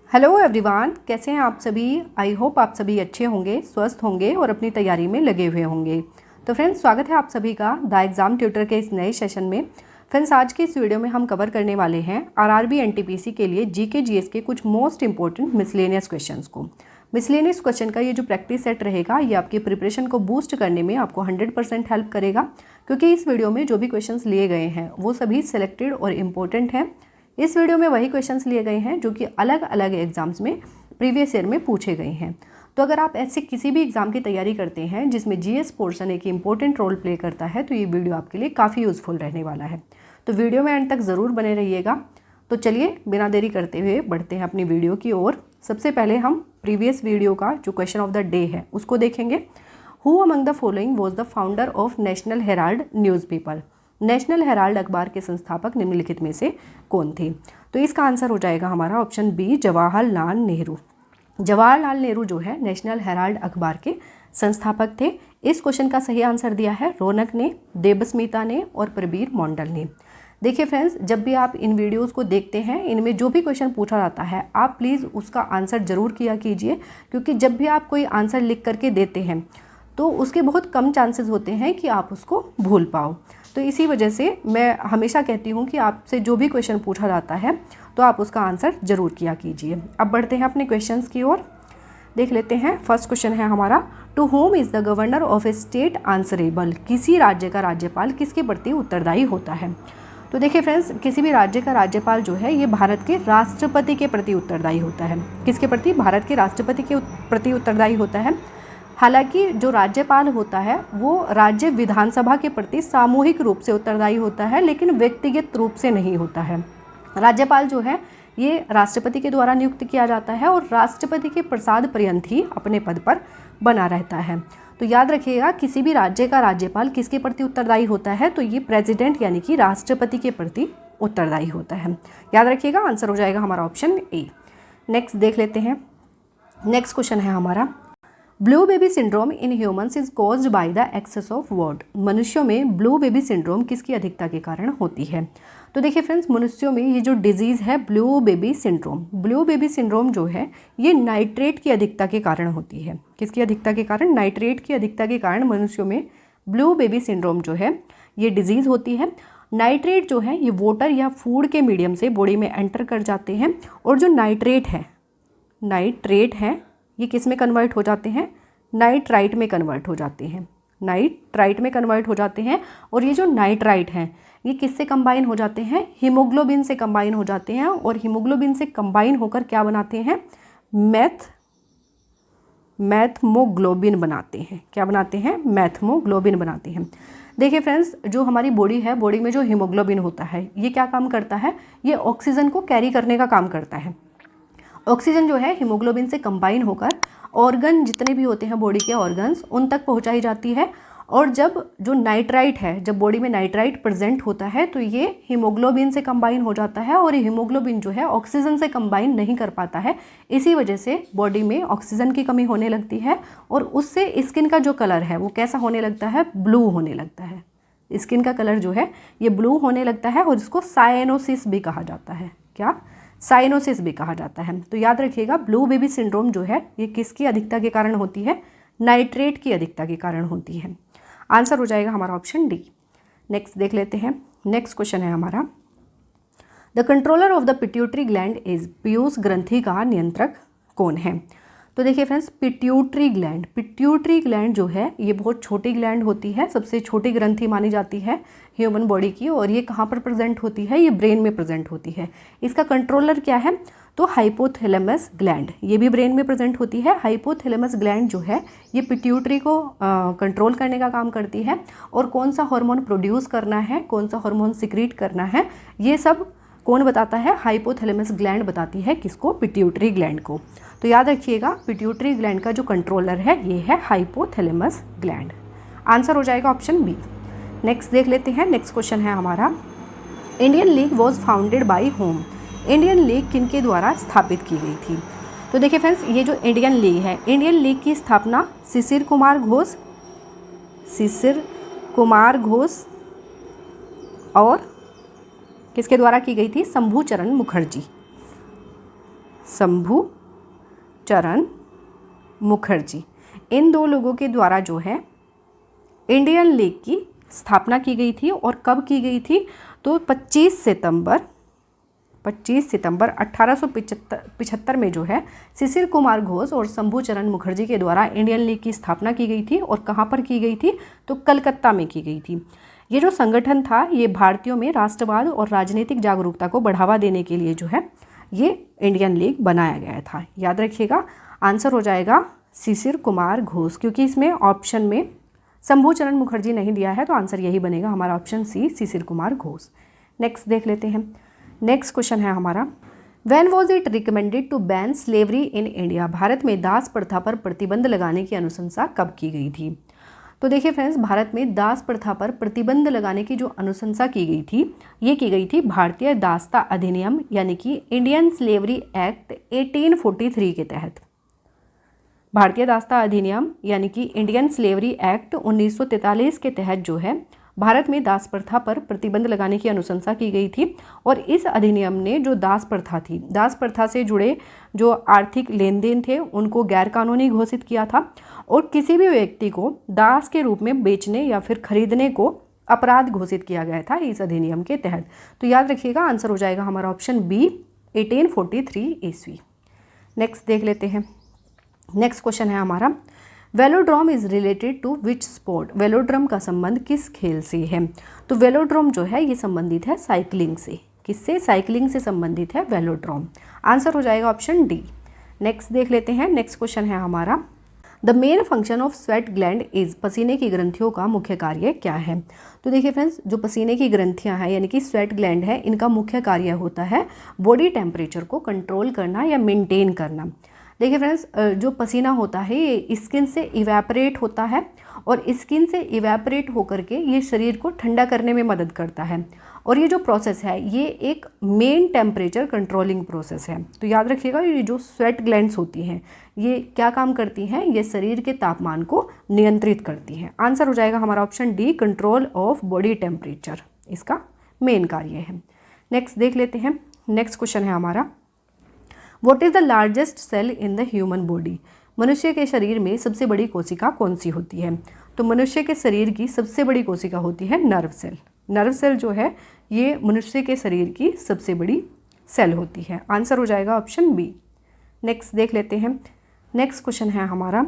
Hello everyone, कैसे हैं आप सभी। आई होप आप सभी अच्छे होंगे, स्वस्थ होंगे और अपनी तैयारी में लगे हुए होंगे। तो फ्रेंड्स, स्वागत है आप सभी का द एग्ज़ाम ट्यूटर के इस नए सेशन में। फ्रेंड्स, आज की इस वीडियो में हम कवर करने वाले हैं आरआरबी एनटीपीसी के लिए जीके जीएस के कुछ मोस्ट इंपॉर्टेंट मिसलेनियस क्वेश्चंस को। मिसलेनियस क्वेश्चन का ये जो प्रैक्टिस सेट रहेगा, ये आपकी प्रिपरेशन को बूस्ट करने में आपको 100% हेल्प करेगा, क्योंकि इस वीडियो में जो भी क्वेश्चंस लिए गए हैं वो सभी सिलेक्टेड और इम्पोर्टेंट हैं। इस वीडियो में वही क्वेश्चंस लिए गए हैं जो कि अलग अलग एग्जाम्स में प्रीवियस ईयर में पूछे गए हैं। तो अगर आप ऐसे किसी भी एग्जाम की तैयारी करते हैं जिसमें जीएस पोर्शन एक इंपॉर्टेंट रोल प्ले करता है, तो ये वीडियो आपके लिए काफ़ी यूज़फुल रहने वाला है। तो वीडियो में एंड तक ज़रूर बने रहिएगा। तो चलिए बिना देरी करते हुए बढ़ते हैं अपनी वीडियो की ओर। सबसे पहले हम प्रीवियस वीडियो का जो क्वेश्चन ऑफ द डे है उसको देखेंगे। Who among the following was the founder of national Herald newspaper. National Herald अखबार के संस्थापक निम्नलिखित में से कौन थे। तो इसका आंसर हो जाएगा हमारा ऑप्शन बी, जवाहरलाल नेहरू। जवाहरलाल नेहरू जो है नेशनल हेराल्ड अखबार के संस्थापक थे। इस क्वेश्चन का सही आंसर दिया है रौनक ने, देबस्मिता ने और प्रबीर मंडल ने। देखिए फ्रेंड्स, जब भी आप इन वीडियोस को देखते हैं, इनमें जो भी क्वेश्चन पूछा जाता है आप प्लीज़ उसका आंसर ज़रूर किया कीजिए, क्योंकि जब भी आप कोई आंसर लिख करके देते हैं तो उसके बहुत कम चांसेस होते हैं कि आप उसको भूल पाओ। तो इसी वजह से मैं हमेशा कहती हूँ कि आपसे जो भी क्वेश्चन पूछा जाता है तो आप उसका आंसर ज़रूर किया कीजिए। अब बढ़ते हैं अपने क्वेश्चंस की ओर, देख लेते हैं। फर्स्ट क्वेश्चन है हमारा, to whom is the governor of a state answerable. किसी राज्य का राज्यपाल किसके प्रति उत्तरदायी होता है। तो देखिए फ्रेंड्स, किसी भी राज्य का राज्यपाल जो है ये भारत के राष्ट्रपति के प्रति उत्तरदायी होता है। किसके प्रति? भारत के राष्ट्रपति के प्रति उत्तरदायी होता है। हालांकि जो राज्यपाल होता है वो राज्य विधानसभा के प्रति सामूहिक रूप से उत्तरदायी होता है, लेकिन व्यक्तिगत रूप से नहीं होता है। राज्यपाल जो है ये राष्ट्रपति के द्वारा नियुक्त किया जाता है और राष्ट्रपति के प्रसाद पर्यंत ही अपने पद पर बना रहता है। तो याद रखिएगा, किसी भी राज्य का राज्यपाल किसके प्रति उत्तरदायी होता है, तो ये प्रेसिडेंट यानी कि राष्ट्रपति के प्रति उत्तरदायी होता है। याद रखिएगा, आंसर हो जाएगा हमारा ऑप्शन ए। नेक्स्ट देख लेते हैं। नेक्स्ट क्वेश्चन है हमारा, blue baby syndrome in humans is caused by the excess of what. मनुष्यों में ब्लू बेबी सिंड्रोम किसकी अधिकता के कारण होती है। तो देखिए फ्रेंड्स, मनुष्यों में ये जो डिजीज़ है ब्लू बेबी सिंड्रोम जो है ये नाइट्रेट की अधिकता के कारण होती है। किसकी अधिकता के कारण? नाइट्रेट की अधिकता के कारण मनुष्यों में ब्लू बेबी सिंड्रोम जो है ये डिजीज़ होती है। नाइट्रेट जो है ये वाटर या फूड के मीडियम से बॉडी में एंटर कर जाते हैं, और जो नाइट्रेट है ये किस में कन्वर्ट हो जाते हैं? नाइट्राइट में कन्वर्ट हो जाते हैं। और ये जो नाइट्राइट हैं ये किससे कंबाइन हो जाते हैं? हीमोग्लोबिन से कंबाइन हो जाते हैं, और हीमोग्लोबिन से कंबाइन होकर क्या बनाते हैं? मैथमोग्लोबिन बनाते हैं। क्या बनाते हैं? मैथमोग्लोबिन बनाते हैं। देखिए फ्रेंड्स, जो हमारी बॉडी है, बॉडी में जो हीमोग्लोबिन होता है ये क्या काम करता है? ये ऑक्सीजन को कैरी करने का काम करता है। ऑक्सीजन जो है हीमोग्लोबिन से कंबाइन होकर ऑर्गन जितने भी होते हैं बॉडी के ऑर्गन्स उन तक पहुंचाई जाती है। और जब जो नाइट्राइट है, जब बॉडी में नाइट्राइट प्रेजेंट होता है तो ये हीमोग्लोबिन से कंबाइन हो जाता है, और हीमोग्लोबिन जो है ऑक्सीजन से कंबाइन नहीं कर पाता है। इसी वजह से बॉडी में ऑक्सीजन की कमी होने लगती है, और उससे स्किन का जो कलर है वो कैसा होने लगता है? ब्लू होने लगता है। स्किन का कलर जो है ये ब्लू होने लगता है, और इसको साइनोसिस भी कहा जाता है। क्या? साइनोसिस भी कहा जाता है। तो याद रखिएगा, ब्लू बेबी सिंड्रोम जो है ये किसकी अधिकता के कारण होती है? नाइट्रेट की अधिकता के कारण होती है। आंसर हो जाएगा हमारा ऑप्शन डी। नेक्स्ट देख लेते हैं। नेक्स्ट क्वेश्चन है हमारा, the controller of the pituitary gland is. Piyush ग्रंथि का नियंत्रक कौन है। तो देखिए फ्रेंड्स, पिट्यूटरी ग्लैंड जो है ये बहुत छोटी ग्लैंड होती है, सबसे छोटी ग्रंथि मानी जाती है ह्यूमन बॉडी की, और ये कहाँ पर प्रेजेंट होती है? ये ब्रेन में प्रेजेंट होती है। इसका कंट्रोलर क्या है? तो हाइपोथैलेमस ग्लैंड, ये भी ब्रेन में प्रेजेंट होती है। हाइपोथैलेमस ग्लैंड जो है ये पिट्यूटरी को कंट्रोल करने का काम करती है, और कौन सा हार्मोन प्रोड्यूस करना है, कौन सा हार्मोन सिक्रीट करना है, ये सब कौन बताता है? हाइपोथैलेमस ग्लैंड बताती है। किसको? पिट्यूटरी ग्लैंड को। तो याद रखिएगा, पिट्यूटरी ग्लैंड का जो कंट्रोलर है ये है हाइपोथैलेमस ग्लैंड। आंसर हो जाएगा ऑप्शन बी। नेक्स्ट देख लेते हैं। नेक्स्ट क्वेश्चन है हमारा, Indian league was founded by home. Indian league किनके द्वारा स्थापित की गई थी। तो देखिए फ्रेंड्स, ये जो इंडियन लीग है, इंडियन लीग की स्थापना शिशिर कुमार घोष और किसके द्वारा की गई थी? शंभू चरण मुखर्जी। शंभू चरण मुखर्जी, इन 2 लोगों के द्वारा जो है इंडियन लीग की स्थापना की गई थी। और कब की गई थी? तो 25 सितंबर 1875 में जो है शिशिर कुमार घोष और शंभू चरण मुखर्जी के द्वारा इंडियन लीग की स्थापना की गई थी। और कहाँ पर की गई थी? तो कलकत्ता में की गई थी। ये जो संगठन था ये भारतीयों में राष्ट्रवाद और राजनीतिक जागरूकता को बढ़ावा देने के लिए जो है ये इंडियन लीग बनाया गया था। याद रखिएगा, आंसर हो जाएगा शिशिर कुमार घोष, क्योंकि इसमें ऑप्शन में शंभू चरण मुखर्जी नहीं दिया है, तो आंसर यही बनेगा हमारा option C, Shishir Kumar Ghosh. Next देख लेते हैं। नेक्स्ट क्वेश्चन है हमारा, when was it recommended to ban slavery in India? भारत में दास प्रथा पर प्रतिबंध लगाने की अनुशंसा कब की गई थी? तो देखिए फ्रेंड्स, भारत में दास प्रथा पर प्रतिबंध लगाने की जो अनुशंसा की गई थी, ये की गई थी भारतीय दासता अधिनियम यानी कि इंडियन स्लेवरी एक्ट 1843 के तहत। भारतीय दासता अधिनियम यानी कि इंडियन स्लेवरी एक्ट 1943 के तहत जो है भारत में दास प्रथा पर प्रतिबंध लगाने की अनुशंसा की गई थी। और इस अधिनियम ने जो दास प्रथा थी, दास प्रथा से जुड़े जो आर्थिक लेन देन थे उनको गैरकानूनी घोषित किया था। और किसी भी व्यक्ति को दास के रूप में बेचने या फिर खरीदने को अपराध घोषित किया गया था इस अधिनियम के तहत। तो याद रखिएगा, आंसर हो जाएगा हमारा ऑप्शन बी, 1843 ईस्वी। नेक्स्ट देख लेते हैं। नेक्स्ट क्वेश्चन है हमारा, velodrome is related to which sport? Velodrome का संबंध किस खेल से है? तो वेलोड्रोम जो है ये संबंधित है साइकिलिंग से। किससे? साइकिलिंग से संबंधित है वेलोड्रोम। आंसर हो जाएगा ऑप्शन डी। नेक्स्ट देख लेते हैं। नेक्स्ट क्वेश्चन है हमारा, the main function of sweat gland is? पसीने की ग्रंथियों का मुख्य कार्य क्या है? तो देखिए फ्रेंड्स, जो पसीने की ग्रंथियां हैं यानी कि स्वेट ग्लैंड है, इनका मुख्य कार्य होता है बॉडी टेम्परेचर को कंट्रोल करना या मेंटेन करना। देखिए फ्रेंड्स, जो पसीना होता है ये स्किन से इवेपोरेट होता है और स्किन से इवेपोरेट होकर के ये शरीर को ठंडा करने में मदद करता है। और ये जो प्रोसेस है ये एक मेन टेम्परेचर कंट्रोलिंग प्रोसेस है। तो याद रखिएगा, ये जो स्वेट ग्लैंड्स होती हैं ये क्या काम करती हैं? ये शरीर के तापमान को नियंत्रित करती हैं। आंसर हो जाएगा हमारा option D, control of body temperature इसका मेन कार्य है। नेक्स्ट देख लेते हैं। नेक्स्ट क्वेश्चन है हमारा, what is the largest cell in the human body? मनुष्य के शरीर में सबसे बड़ी कोशिका कौन सी होती है? तो मनुष्य के शरीर की सबसे बड़ी कोशिका होती है नर्व सेल। नर्व सेल जो है ये मनुष्य के शरीर की सबसे बड़ी सेल होती है। आंसर हो जाएगा ऑप्शन बी। नेक्स्ट देख लेते हैं। नेक्स्ट क्वेश्चन है हमारा,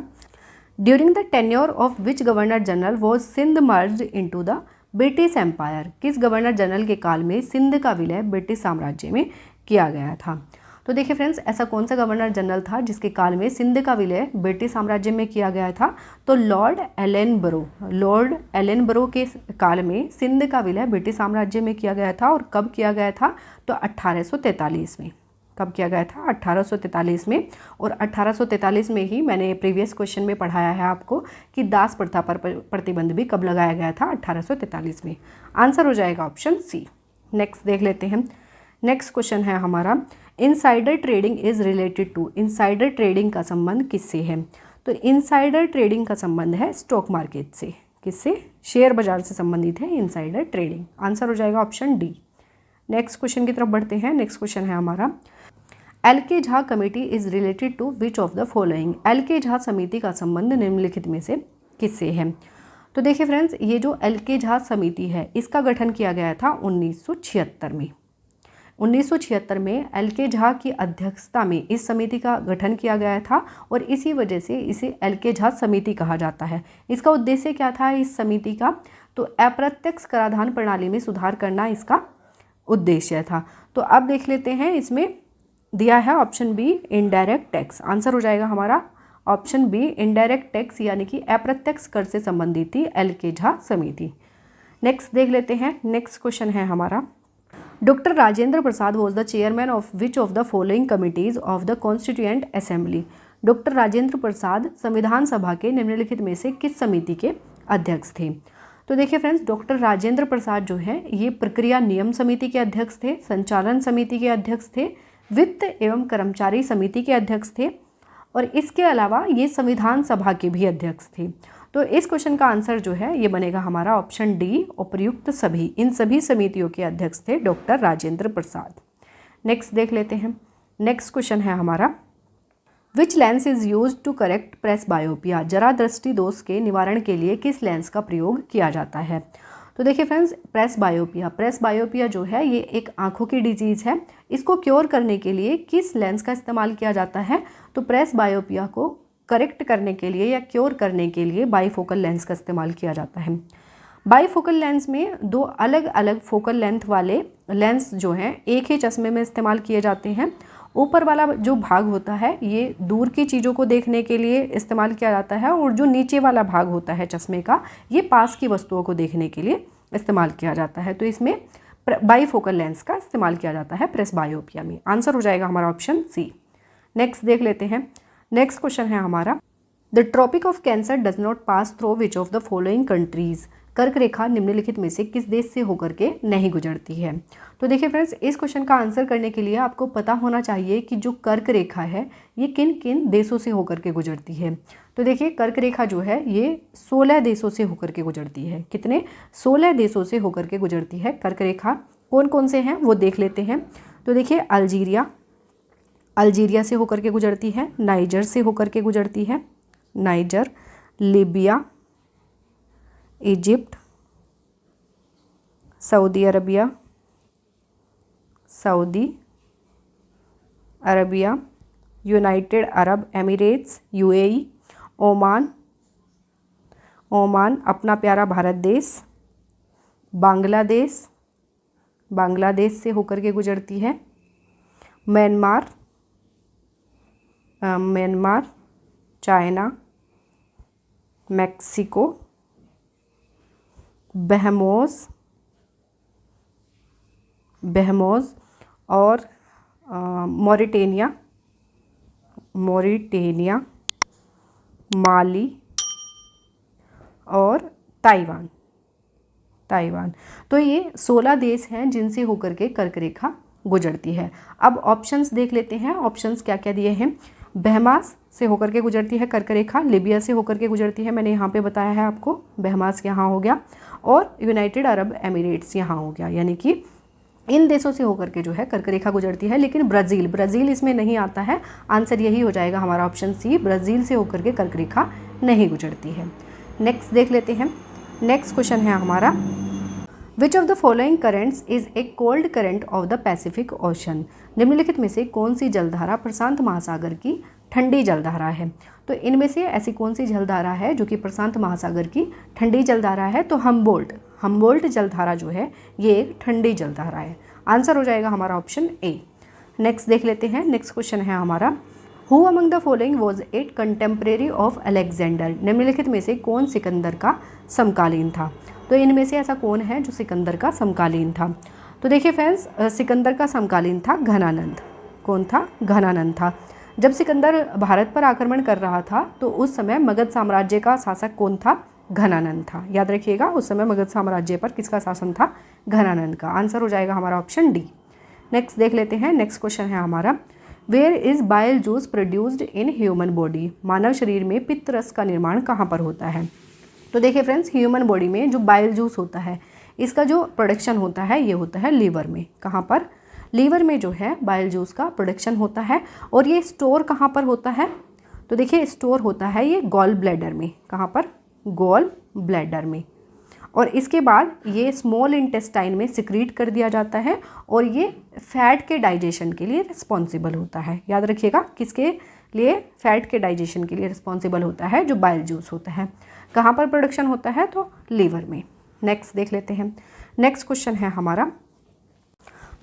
during the tenure of which governor general was Sindh merged into the British Empire? किस गवर्नर जनरल के काल में सिंध का विलय ब्रिटिश साम्राज्य में किया गया था? तो देखिए फ्रेंड्स, ऐसा कौन सा गवर्नर जनरल था जिसके काल में सिंध का विलय ब्रिटिश साम्राज्य में किया गया था? तो लॉर्ड एलन बरो के काल में सिंध का विलय ब्रिटिश साम्राज्य में किया गया था। और कब किया गया था? तो 1843 में। कब किया गया था? 1843 में। और 1843 में ही मैंने प्रीवियस क्वेश्चन में पढ़ाया है आपको कि दास प्रथा पर प्रतिबंध भी कब लगाया गया था? 1843 में। आंसर हो जाएगा ऑप्शन सी। नेक्स्ट देख लेते हैं। नेक्स्ट क्वेश्चन है हमारा, insider trading is related to? Insider trading का संबंध किससे है? तो इनसाइडर ट्रेडिंग का संबंध है स्टॉक मार्केट से। किससे? शेयर बाजार से संबंधित है इनसाइडर ट्रेडिंग। आंसर हो जाएगा ऑप्शन डी। नेक्स्ट क्वेश्चन की तरफ बढ़ते हैं। नेक्स्ट क्वेश्चन है हमारा, L K. Jha committee is related to which of the following? L K. Jha समिति का संबंध निम्नलिखित में से किससे है? तो देखिए फ्रेंड्स, ये जो एल.के. झा समिति है इसका गठन किया गया था 1976 में। 1976 में एल.के. झा की अध्यक्षता में इस समिति का गठन किया गया था और इसी वजह से इसे एल.के. झा समिति कहा जाता है। इसका उद्देश्य क्या था इस समिति का? तो अप्रत्यक्ष कराधान प्रणाली में सुधार करना इसका उद्देश्य था। तो अब देख लेते हैं, इसमें दिया है option B, indirect tax. Answer हो जाएगा हमारा ऑप्शन बी, इनडायरेक्ट टैक्स यानी कि अप्रत्यक्ष कर से संबंधित थी एल.के. झा समिति। नेक्स्ट देख लेते हैं। नेक्स्ट क्वेश्चन है हमारा, doctor Rajendra Prasad was the chairman of which of the following committees of the constituent assembly? Doctor Rajendra Prasad संविधान सभा के निम्नलिखित में से किस समिति के अध्यक्ष थे? तो देखिए फ्रेंड्स, डॉक्टर राजेंद्र प्रसाद जो है ये प्रक्रिया नियम समिति के अध्यक्ष थे, संचालन समिति के अध्यक्ष थे, वित्त एवं कर्मचारी समिति के अध्यक्ष थे और इसके अलावा ये संविधान सभा के भी अध्यक्ष थे। तो इस क्वेश्चन का आंसर जो है ये बनेगा हमारा ऑप्शन डी, उपर्युक्त सभी। इन सभी समितियों के अध्यक्ष थे डॉक्टर राजेंद्र प्रसाद। नेक्स्ट देख लेते हैं। नेक्स्ट क्वेश्चन है हमारा, which lens is use to correct presbyopia, जरा दृष्टि दोष के निवारण के लिए किस लेंस का प्रयोग किया जाता है। तो देखिए फ्रेंड्स, प्रेस बायोपिया जो है ये एक आंखों की डिजीज़ है। इसको क्योर करने के लिए किस लेंस का इस्तेमाल किया जाता है, तो प्रेस बायोपिया को करेक्ट करने के लिए या क्योर करने के लिए बाईफोकल लेंस का इस्तेमाल किया जाता है। बाईफोकल लेंस में दो अलग अलग फोकल लेंथ वाले लेंस जो हैं एक ही चश्मे में इस्तेमाल किए जाते हैं। ऊपर वाला जो भाग होता है ये दूर की चीज़ों को देखने के लिए इस्तेमाल किया जाता है, और जो नीचे वाला भाग होता है चश्मे का ये पास की वस्तुओं को देखने के लिए इस्तेमाल किया जाता है। तो इसमें बाईफोकल लेंस का इस्तेमाल किया जाता है प्रेस बायोपिया में। आंसर हो जाएगा हमारा ऑप्शन सी। नेक्स्ट देख लेते हैं। नेक्स्ट क्वेश्चन है हमारा, the Tropic of Cancer does not pass through which of the following countries, कर्क रेखा निम्नलिखित में से किस देश से होकर के नहीं गुजरती है। तो देखिए फ्रेंड्स, इस क्वेश्चन का आंसर करने के लिए आपको पता होना चाहिए कि जो कर्क रेखा है ये किन किन देशों से होकर के गुजरती है। तो देखिए कर्क रेखा जो है ये 16 देशों से होकर के गुजरती है। कितने? 16 देशों से होकर के गुजरती है कर्क रेखा। कौन कौन से हैं वो देख लेते हैं। तो देखिए अल्जीरिया से होकर के गुजरती है, नाइजर से होकर के गुजरती है, niger, Libya, Egypt, Saudi Arabia, United Arab Emirates UAE, Oman, अपना प्यारा भारत देश, बांग्लादेश से होकर के गुजरती है, म्यांमार, चाइना, मैक्सिको, बहमोज और मॉरिटेनिया, माली और ताइवान। तो ये 16 देश हैं जिनसे होकर के कर्क रेखा गुजरती है। अब ऑप्शंस देख लेते हैं। ऑप्शंस क्या क्या दिए हैं। बहमास से होकर के गुजरती है कर्क रेखा, लीबिया से होकर के गुजरती है, मैंने यहाँ पे बताया है आपको, बहमास यहाँ हो गया, और यूनाइटेड अरब एमिरेट्स यहाँ हो गया। यानी कि इन देशों से होकर के जो है कर्क रेखा गुजरती है। लेकिन ब्राज़ील इसमें नहीं आता है। आंसर यही हो जाएगा हमारा ऑप्शन सी, ब्राज़ील से होकर के कर्क रेखा नहीं गुजरती है। नेक्स्ट देख लेते हैं। नेक्स्ट क्वेश्चन है हमारा, विच of the following currents is a cold current of the Pacific ocean, निम्नलिखित में से कौन सी जलधारा प्रशांत महासागर की ठंडी जलधारा है। तो इनमें से ऐसी कौन सी जलधारा है जो कि प्रशांत महासागर की ठंडी जलधारा है। तो हम्बोल्ट जलधारा जो है ये एक ठंडी जलधारा है। आंसर हो जाएगा हमारा ऑप्शन ए। नेक्स्ट देख लेते हैं। नेक्स्ट क्वेश्चन है हमारा, who among the following was a contemporary of Alexander, निम्नलिखित में से कौन सिकंदर का समकालीन था। तो इनमें से ऐसा कौन है जो सिकंदर का समकालीन था। तो देखिए फ्रेंड्स, सिकंदर का समकालीन था घनानंद। कौन था? घनानंद था। जब सिकंदर भारत पर आक्रमण कर रहा था तो उस समय मगध साम्राज्य का शासक कौन था? घनानंद था। याद रखिएगा, उस समय मगध साम्राज्य पर किसका शासन था? घनानंद का। आंसर हो जाएगा हमारा ऑप्शन डी। नेक्स्ट देख लेते हैं। नेक्स्ट क्वेश्चन है हमारा, where is bile juice produced in human body, मानव शरीर में पित्त रस का निर्माण कहाँ पर होता है। तो देखिए फ्रेंड्स, ह्यूमन बॉडी में जो बाइल जूस होता है इसका जो प्रोडक्शन होता है ये होता है लीवर में। कहाँ पर? लीवर में जो है बाइल जूस का प्रोडक्शन होता है। और ये स्टोर कहाँ पर होता है? तो देखिए स्टोर होता है ये गॉल ब्लैडर में। कहाँ पर? गॉल ब्लैडर में। और इसके बाद ये स्मॉल इंटेस्टाइन में सिक्रीट कर दिया जाता है और ये फैट के डाइजेशन के लिए रिस्पॉन्सिबल होता है। याद रखिएगा, किसके लिए? फैट के डाइजेशन के लिए रिस्पॉन्सिबल होता है जो बाइल जूस होता है। कहाँ पर प्रोडक्शन होता है? तो लीवर में। नेक्स्ट देख लेते हैं। नेक्स्ट क्वेश्चन है हमारा,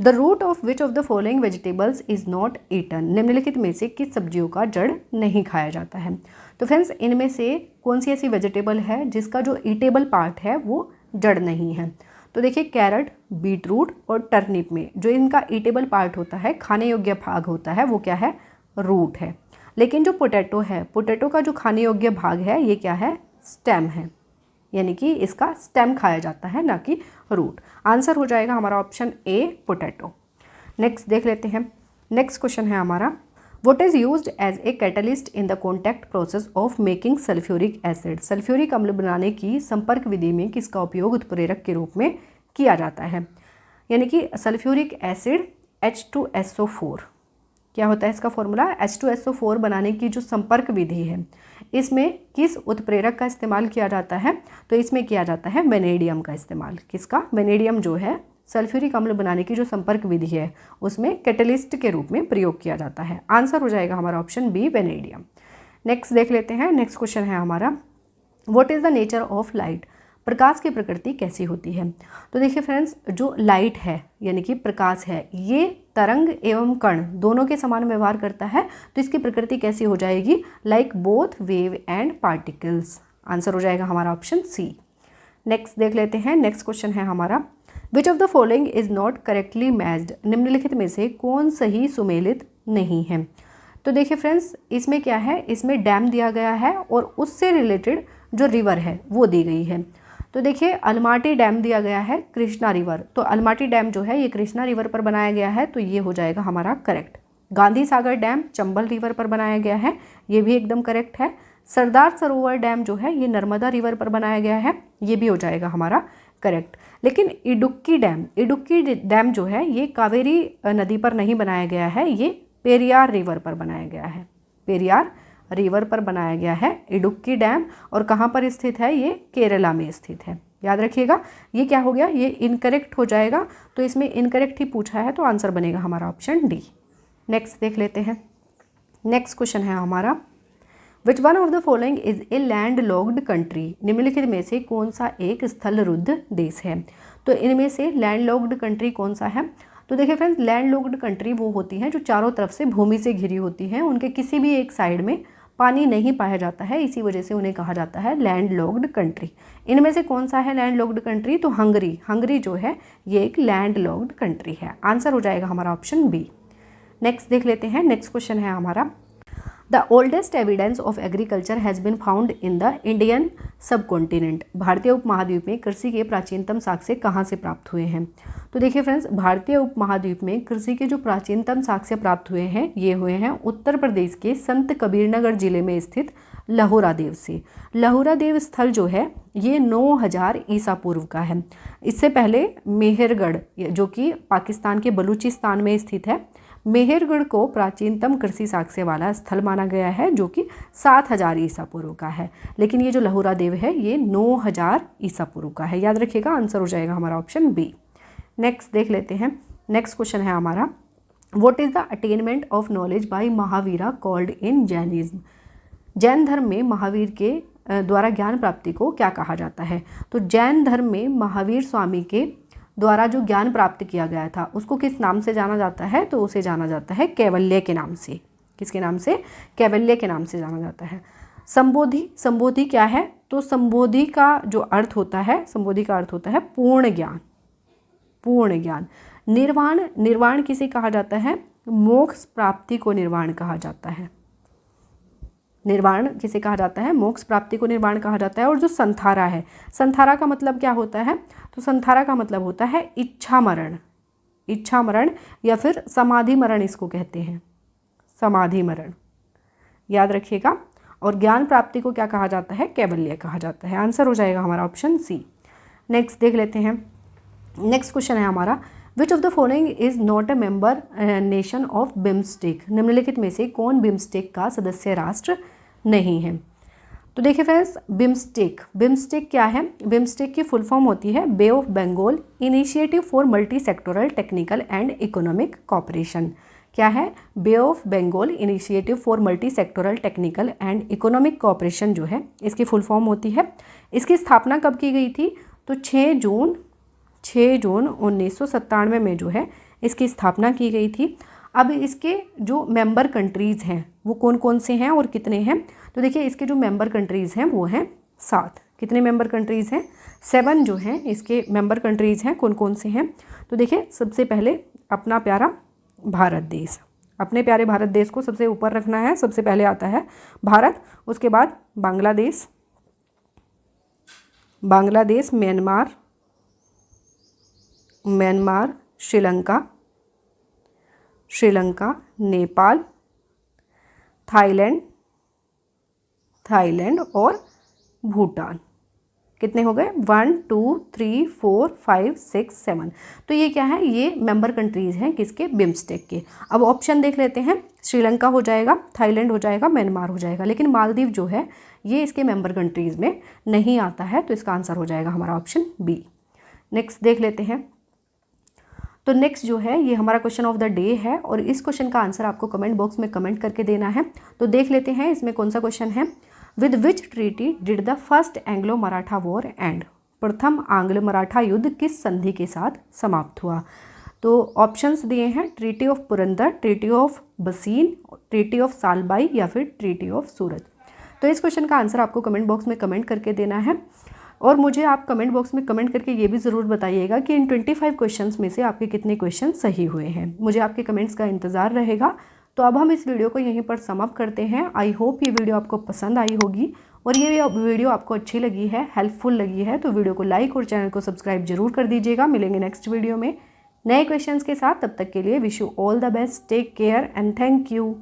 the root of which of the following vegetables is not eaten, निम्नलिखित में से किस सब्जियों का जड़ नहीं खाया जाता है। तो फ्रेंड्स, इनमें से कौन सी ऐसी वेजिटेबल है जिसका जो ईटेबल पार्ट है वो जड़ नहीं है। तो देखिए कैरेट, बीटरूट और टर्निप में जो इनका ईटेबल पार्ट होता है, खाने योग्य भाग होता है, वो क्या है? रूट है। लेकिन जो पोटैटो है, पोटैटो का जो खाने योग्य भाग है ये क्या है? स्टेम है। यानी कि इसका स्टेम खाया जाता है, ना कि रूट। आंसर हो जाएगा हमारा ऑप्शन ए, पोटैटो। नेक्स्ट देख लेते हैं। नेक्स्ट क्वेश्चन है हमारा, what is used as a catalyst in the contact process of making sulphuric acid, sulphuric अम्ल बनाने की संपर्क विधि में किसका उपयोग उत्प्रेरक के रूप में किया जाता है। यानी कि सल्फ्यूरिक एसिड H2SO4 क्या होता है इसका फॉर्मूला, H2SO4 बनाने की जो संपर्क विधि है इसमें किस उत्प्रेरक का इस्तेमाल किया जाता है, तो इसमें किया जाता है वेनेडियम का इस्तेमाल। किसका, वेनेडियम जो है सल्फ्यूरिक अम्ल बनाने की जो संपर्क विधि है उसमें कैटलिस्ट के रूप में प्रयोग किया जाता है। आंसर हो जाएगा हमारा ऑप्शन बी, वेनेडियम। नेक्स्ट देख लेते हैं, नेक्स्ट क्वेश्चन है हमारा, what is the nature of light, प्रकाश की प्रकृति कैसी होती है। तो देखिए फ्रेंड्स, जो लाइट है यानी कि प्रकाश है ये तरंग एवं कण दोनों के समान व्यवहार करता है, तो इसकी प्रकृति कैसी हो जाएगी, like both wave and particles. Answer हो जाएगा हमारा ऑप्शन सी। नेक्स्ट देख लेते हैं, नेक्स्ट क्वेश्चन है हमारा, विच of the following is not correctly matched, निम्नलिखित में से कौन सही सुमेलित नहीं है। तो देखिए फ्रेंड्स, इसमें क्या है, इसमें डैम दिया गया है और उससे रिलेटेड जो रिवर है वो दी गई है। तो देखिए अलमाटी डैम दिया गया है कृष्णा रिवर, तो अलमाटी डैम जो है ये कृष्णा रिवर पर बनाया गया है, तो ये हो जाएगा हमारा correct. Gandhi Sagar dam Chambal river पर बनाया गया है, ये भी एकदम करेक्ट है। सरदार सरोवर डैम जो है ये नर्मदा रिवर पर बनाया गया है, ये भी हो जाएगा हमारा करेक्ट। लेकिन इडुक्की डैम जो है ये कावेरी नदी पर नहीं बनाया गया है, ये पेरियार रिवर पर बनाया गया है, पेरियार रिवर पर बनाया गया है इडुक्की डैम। और कहाँ पर स्थित है, ये केरला में स्थित है। याद रखिएगा, ये क्या हो गया, ये इनकरेक्ट हो जाएगा, तो इसमें इनकरेक्ट ही पूछा है, तो आंसर बनेगा हमारा ऑप्शन डी। नेक्स्ट देख लेते हैं, नेक्स्ट क्वेश्चन है हमारा, which one of the following is a land locked country, निम्नलिखित में से कौन सा एक स्थलरुद्ध देश है। तो इनमें से लैंड लॉक्ड कंट्री कौन सा है। तो देखिए फ्रेंड्स, लैंड लॉक्ड कंट्री वो होती हैं जो चारों तरफ से भूमि से घिरी होती हैं, उनके किसी भी एक साइड में पानी नहीं पाया जाता है, इसी वजह से उन्हें कहा जाता है लैंड लॉक्ड कंट्री। इनमें से कौन सा है लैंड लॉक्ड कंट्री, तो हंगरी जो है ये एक लैंड लॉक्ड कंट्री है। आंसर हो जाएगा हमारा ऑप्शन बी। नेक्स्ट देख लेते हैं, नेक्स्ट क्वेश्चन है हमारा, the oldest evidence of agriculture has been found in the Indian subcontinent, भारतीय उपमहाद्वीप में कृषि के प्राचीनतम साक्ष्य कहाँ से प्राप्त हुए हैं। तो देखिए फ्रेंड्स, भारतीय उपमहाद्वीप में कृषि के जो प्राचीनतम साक्ष्य प्राप्त हुए हैं ये हुए हैं उत्तर प्रदेश के संत कबीरनगर जिले में स्थित लहुरादेव से। लहुरादेव स्थल जो है ये 9000 ईसा पूर्व का है। इससे पहले मेहरगढ़ जो कि पाकिस्तान के बलूचिस्तान में स्थित है, मेहरगढ़ को प्राचीनतम कृषि साक्ष्य वाला स्थल माना गया है जो कि 7000 ईसा पूर्व का है। लेकिन ये जो लहुरादेव है ये 9000 ईसा पूर्व का है। याद रखिएगा, आंसर हो जाएगा हमारा ऑप्शन बी। नेक्स्ट देख लेते हैं, नेक्स्ट क्वेश्चन है हमारा, what is the attainment of knowledge by Mahavira called in Jainism, Jain धर्म में महावीर के द्वारा ज्ञान प्राप्ति को क्या कहा जाता है। तो जैन धर्म में महावीर स्वामी के द्वारा जो ज्ञान प्राप्त किया गया था उसको किस नाम से जाना जाता है, तो उसे जाना जाता है कैवल्य के नाम से। किसके नाम से, कैवल्य के नाम से जाना जाता है। संबोधि क्या है, तो संबोधि का जो अर्थ होता है, संबोधि का अर्थ होता है पूर्ण ज्ञान, पूर्ण ज्ञान। निर्वाण किसे कहा जाता है, मोक्ष प्राप्ति को निर्वाण कहा जाता है। निर्वाण किसे कहा जाता है, मोक्ष प्राप्ति को निर्वाण कहा जाता है। और जो संथारा है, संथारा का मतलब क्या होता है, तो संथारा का मतलब होता है इच्छा मरण, इच्छा मरण या फिर समाधि मरण इसको कहते हैं, समाधि मरण। याद रखिएगा। और ज्ञान प्राप्ति को क्या कहा जाता है, कैवल्य कहा जाता है। आंसर हो जाएगा हमारा ऑप्शन सी। नेक्स्ट देख लेते हैं, नेक्स्ट क्वेश्चन है हमारा, विच of the following is not a member nation of BIMSTEC, निम्नलिखित में से कौन बिम्स्टेक का सदस्य राष्ट्र नहीं है। तो देखिए फ्रेंड्स, बिम्स्टेक क्या है, बिम्स्टेक की फुल फॉर्म होती है bay of Bengal initiative for multi sectoral technical and economic cooperation. क्या है, bay of Bengal initiative for multi sectoral technical and economic cooperation जो है इसकी फुल फॉर्म होती है। इसकी स्थापना कब की गई थी, तो 6 जून 1997 में जो है इसकी स्थापना की गई थी। अब इसके जो मेंबर कंट्रीज़ हैं वो कौन कौन से हैं और कितने हैं, तो देखिए इसके जो मेंबर कंट्रीज़ हैं वो हैं 7। कितने मेंबर कंट्रीज़ हैं, 7 जो हैं इसके मेंबर कंट्रीज़ हैं। कौन कौन से हैं, तो देखिए सबसे पहले अपना प्यारा भारत देश, अपने प्यारे भारत देश को सबसे ऊपर रखना है। सबसे पहले आता है भारत, उसके बाद बांग्लादेश, म्यांमार, श्रीलंका, नेपाल, थाईलैंड और भूटान। कितने हो गए 1 2 3 4 5 6 7। तो ये क्या है, ये मेंबर कंट्रीज़ हैं किसके, बिम्स्टेक के। अब ऑप्शन देख लेते हैं, श्रीलंका हो जाएगा, थाईलैंड हो जाएगा, म्यांमार हो जाएगा, लेकिन मालदीव जो है ये इसके मेंबर कंट्रीज़ में नहीं आता है, तो इसका आंसर हो जाएगा हमारा ऑप्शन बी। नेक्स्ट देख लेते हैं। तो नेक्स्ट जो है ये हमारा क्वेश्चन ऑफ द डे है और इस क्वेश्चन का आंसर आपको कमेंट बॉक्स में कमेंट करके देना है। तो देख लेते हैं इसमें कौन सा क्वेश्चन है। With which treaty did the first Anglo Maratha war and, प्रथम आंग्ल मराठा युद्ध किस संधि के साथ समाप्त हुआ। तो ऑप्शंस दिए हैं, treaty of Purandar, treaty of बसीन, ट्रीटी ऑफ सालबाई या फिर ट्रीटी ऑफ सूरत। तो इस क्वेश्चन का आंसर आपको कमेंट बॉक्स में कमेंट करके देना है और मुझे आप कमेंट बॉक्स में कमेंट करके ये भी ज़रूर बताइएगा कि इन 25 क्वेश्चंस में से आपके कितने क्वेश्चन सही हुए हैं। मुझे आपके कमेंट्स का इंतज़ार रहेगा। तो अब हम इस वीडियो को यहीं पर समाप्त करते हैं। आई होप ये वीडियो आपको पसंद आई होगी और ये वीडियो आपको अच्छी लगी है, हेल्पफुल लगी है, तो वीडियो को लाइक और चैनल को सब्सक्राइब जरूर कर दीजिएगा। मिलेंगे नेक्स्ट वीडियो में नए क्वेश्चंस के साथ। तब तक के लिए wish you all the best, take care and thank you.